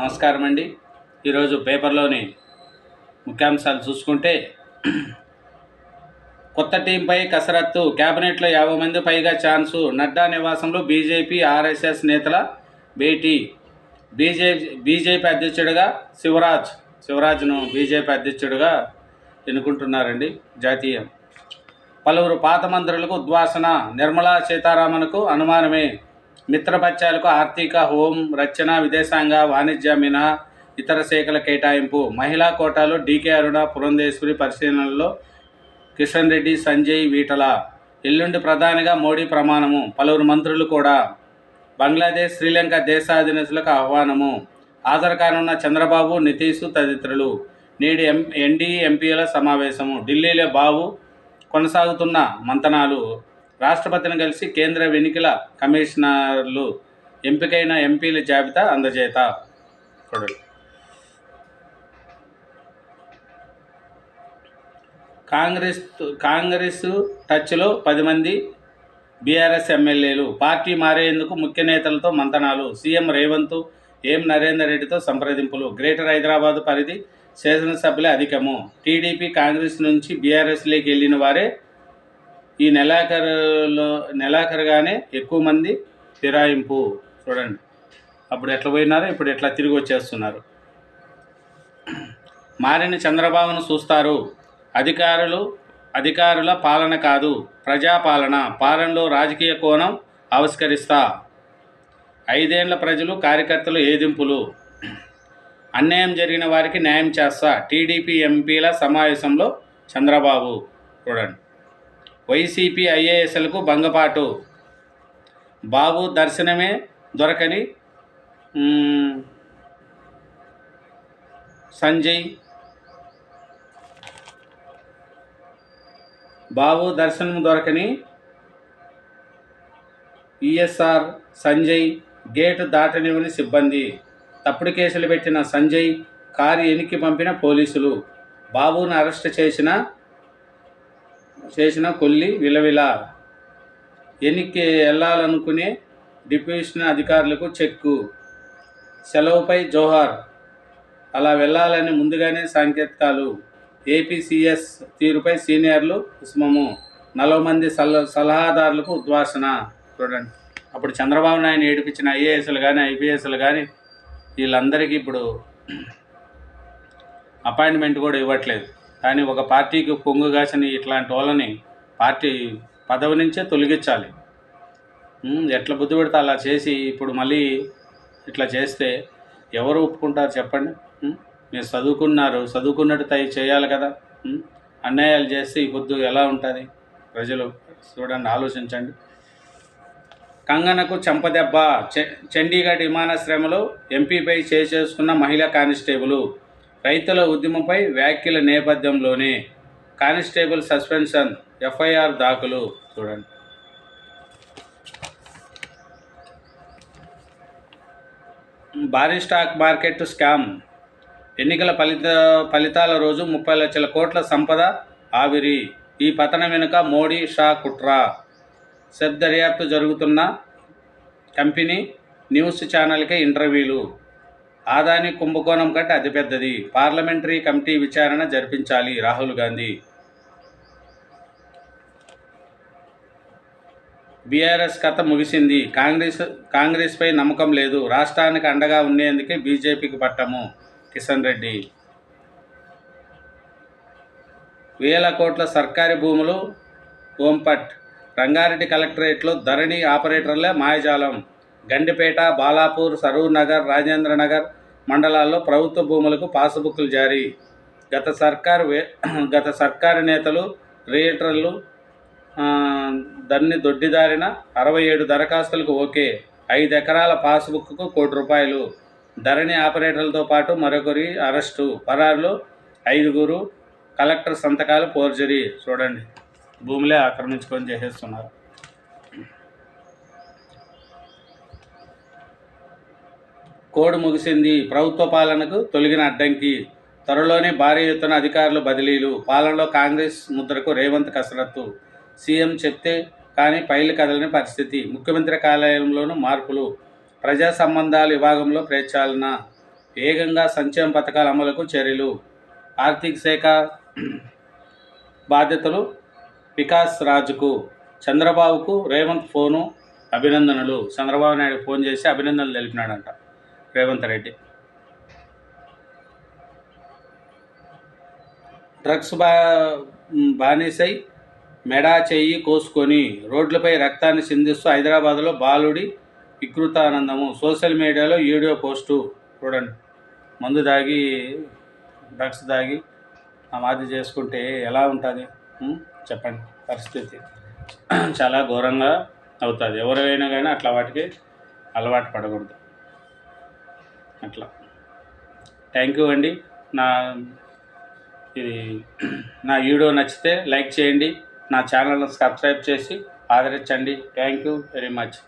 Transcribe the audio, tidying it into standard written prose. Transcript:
నమస్కారం అండి. ఈరోజు పేపర్లోని ముఖ్యాంశాలు చూసుకుంటే, కొత్త టీంపై కసరత్తు, కేబినెట్లో 50 మంది పైగా ఛాన్సు, నడ్డా నివాసంలో బీజేపీ ఆర్ఎస్ఎస్ నేతల భేటీ, బీజేపీ అధ్యక్షుడిగా శివరాజ్ను బీజేపీ అధ్యక్షుడిగా ఎన్నుకుంటున్నారండి. జాతీయం పలువురు పాత మంత్రులకు ఉద్వాసన, నిర్మలా సీతారామన్కు అనుమానమే, మిత్రపక్షాలకు ఆర్థిక, హోం, రక్షణ, విదేశాంగ, వాణిజ్య మినహా ఇతర శాఖల కేటాయింపు, మహిళా కోటాలో డీకే అరుణ, పురంధేశ్వరి పరిశీలనలో కిషన్ రెడ్డి, సంజయ్ ఈటల, ఎల్లుండి ప్రధానిగా మోడీ ప్రమాణము, పలువురు మంత్రులు కూడా, బంగ్లాదేశ్, శ్రీలంక దేశాధినేతలకు ఆహ్వానము, హాజరు కానున్న చంద్రబాబు, నితీష్ తదితరులు. నేడు ఎన్డీఏ ఎంపీల సమావేశము, ఢిల్లీలో బాబు కొనసాగుతున్న మంతనాలు, రాష్ట్రపతిని కలిసి కేంద్ర ఎన్నికల కమిషనర్లు, ఎంపికైన ఎంపీల జాబితా అందజేత. కాంగ్రెస్ టచ్లో 10 మంది బీఆర్ఎస్ ఎమ్మెల్యేలు, పార్టీ మారేందుకు ముఖ్య నేతలతో మంతనాలు, సీఎం రేవంత్, నరేందర్ రెడ్డితో సంప్రదింపులు, గ్రేటర్ హైదరాబాద్ పరిధి శాసనసభ్యులే అధికము, టీడీపీ, కాంగ్రెస్ నుంచి బీఆర్ఎస్లోకి వెళ్ళిన వారే ఈ నెలాఖరుగానే ఎక్కువ మంది ఫిరాయింపు. చూడండి, అప్పుడు ఎట్లా పోయినారో ఇప్పుడు ఎట్లా తిరిగి వచ్చేస్తున్నారు. మారిన చంద్రబాబును చూస్తారు, అధికారుల పాలన కాదు, ప్రజాపాలన, పాలనలో రాజకీయ కోణం ఆవిష్కరిస్తా, 5 ఏళ్ల ప్రజలు, కార్యకర్తలు ఏదింపులు, అన్యాయం జరిగిన వారికి న్యాయం చేస్తా, టీడీపీ ఎంపీల సమావేశంలో చంద్రబాబు. చూడండి, వైసీపీ ఐఏఎస్లకు భంగపాటు, బాబు దర్శనమే దొరకని సంజయ్, ఈఎస్ఆర్ సంజయ్, గేటు దాటనివ్వని సిబ్బంది, తప్పుడు కేసులు పెట్టిన సంజయ్, కారు ఎనికి పంపిన పోలీసులు, బాబును అరెస్ట్ చేసిన కొల్లి విలవిల, ఎనికి వెళ్ళాలనుకునే డిప్యూషన్ అధికారులకు చెక్కు, సెలవుపై జోహార్, అలా వెళ్ళాలని ముందుగానే సంకేతాలు, ఏపీసీఎస్ తీరుపై సీనియర్లు ఉస్మము, 40 మంది సలహాదారులకు ఉద్వాసన. చూడండి, అప్పుడు చంద్రబాబు నాయుడు ఏడిపించిన ఐఏఎస్లు కానీ ఐపీఎస్లు కానీ వీళ్ళందరికీ ఇప్పుడు అపాయింట్మెంట్ కూడా ఇవ్వట్లేదు. కానీ ఒక పార్టీకి పొంగు కాసిన ఇట్లాంటి వాళ్ళని పార్టీ పదవి నుంచే తొలగించాలి. ఎట్లా బుద్ధి పెడితే అలా చేసి ఇప్పుడు మళ్ళీ ఇట్లా చేస్తే ఎవరు ఒప్పుకుంటారు చెప్పండి? మీరు చదువుకున్నట్టు చేయాలి కదా. అన్యాయాలు చేస్తే ఈ పొద్దు ఎలా ఉంటుంది? ప్రజలు చూడండి, ఆలోచించండి. కంగనకు చంపదెబ్బ, చండీగఢ్ విమానాశ్రయంలో ఎంపీపై చేసుకున్న మహిళా కానిస్టేబుల్, రైతుల ఉద్యమంపై వ్యాఖ్యల నేపథ్యంలోనే కానిస్టేబుల్ సస్పెన్షన్, ఎఫ్ఐఆర్ దాఖలు. చూడండి, భారీ స్టాక్ మార్కెట్ స్కామ్, ఎన్నికల ఫలితాల రోజు 30 లక్షల కోట్ల సంపద ఆవిరి, ఈ పతనం వెనుక మోడీ, షా కుట్ర, సెబ్ దర్యాప్తు జరుగుతున్న కంపెనీ న్యూస్ ఛానల్కే ఇంటర్వ్యూలు, ఆదాని కుంభకోణం కంటే అతిపెద్దది, పార్లమెంటరీ కమిటీ విచారణ జరిపించాలి రాహుల్ గాంధీ, బీఆర్ఎస్ కథ ముగిసింది, కాంగ్రెస్పై నమ్మకం లేదు, రాష్ట్రానికి అండగా ఉండేందుకే బీజేపీకి పట్టము, కిషన్ రెడ్డి, వేల కోట్ల సర్కారీ భూములు ఓంపట్, రంగారెడ్డి కలెక్టరేట్లో ధరణి ఆపరేటర్లే మాయజాలం, గండిపేట, బాలాపూర్, సరూర్ నగర్, రాజేంద్ర నగర్ మండలాల్లో ప్రభుత్వ భూములకు పాస్బుక్లు జారీ, గత సర్కారు నేతలు, రియల్టర్లు దొడ్డిదారిన 67 దరఖాస్తులకు ఓకే, 5 ఎకరాల పాస్బుక్కు ₹1 కోటి, ధరణి ఆపరేటర్లతో పాటు మరొకరి అరెస్టు, పరారులో 5 కలెక్టర్ సంతకాలు ఫోర్జరీ. చూడండి, భూములే ఆక్రమించుకొని చేసేస్తున్నారు. కోడ్ ముగిసింది, ప్రభుత్వ పాలనకు తొలగిన అడ్డంకి, త్వరలోనే భారీ ఎత్తున అధికారులు బదిలీలు, పాలనలో కాంగ్రెస్ ముద్రకు రేవంత్ కసరత్తు, సీఎం చెప్తే కానీ ఫైలు కదలని పరిస్థితి, ముఖ్యమంత్రి కార్యాలయంలోనూ మార్పులు, ప్రజా సంబంధాల విభాగంలో ప్రచారణ, వేగంగా సంక్షేమ పథకాల అమలుకు చర్యలు. ఆర్థిక శాఖ బాధ్యతలు వికాస్ రాజ్కు. చంద్రబాబుకు రేవంత్ ఫోను అభినందనలు. చంద్రబాబు నాయుడు ఫోన్ చేసి అభినందనలు తెలిపినాడంట రేవంత్ రెడ్డి. డ్రగ్స్ బానిసై మెడా చెయ్యి కోసుకొని రోడ్లపై రక్తాన్ని చిందిస్తూ హైదరాబాద్లో బాలుడి వికృతానందము. సోషల్ మీడియాలో వీడియో పోస్టు చూడండి. మందు దాగి డ్రగ్స్ దాగి ఆ మాది చేసుకుంటే ఎలా ఉంటుంది చెప్పండి. పరిస్థితి చాలా ఘోరంగా అవుతుంది. ఎవరైనా కానీ అట్లా వాటికి అలవాటు పడకూడదు. అట్లా థ్యాంక్ యూ అండి. నా వీడియో నచ్చితే లైక్ చేయండి, నా ఛానల్ని సబ్స్క్రైబ్ చేసి ఆదరించండి. Thank you very much.